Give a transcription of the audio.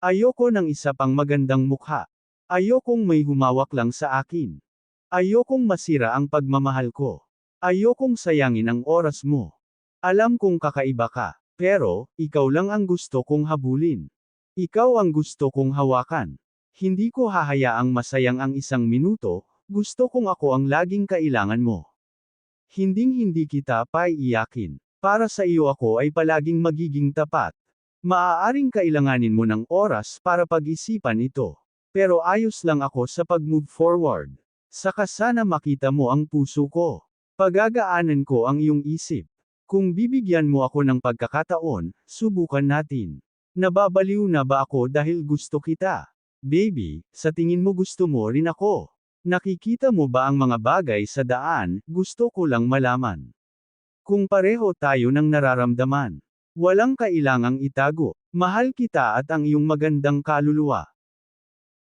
Ayoko ng isa pang magandang mukha. Ayokong may humawak lang sa akin. Ayokong masira ang pagmamahal ko. Ayokong sayangin ang oras mo. Alam kong kakaiba ka, pero, ikaw lang ang gusto kong habulin. Ikaw ang gusto kong hawakan. Hindi ko hahayaang masayang ang isang minuto, gusto kong ako ang laging kailangan mo. Hinding-hindi kita paiiyakin. Para sa iyo ako ay palaging magiging tapat. Maaaring kailanganin mo ng oras para pag-isipan ito. Pero ayos lang ako sa pag-move forward. Saka sana makita mo ang puso ko. Pagagaanan ko ang iyong isip. Kung bibigyan mo ako ng pagkakataon, subukan natin. Nababaliw na ba ako dahil gusto kita? Baby, sa tingin mo gusto mo rin ako? Nakikita mo ba ang mga bagay sa daan, gusto ko lang malaman. Kung pareho tayo ng nararamdaman. Walang kailangang itago. Mahal kita at ang iyong magandang kaluluwa.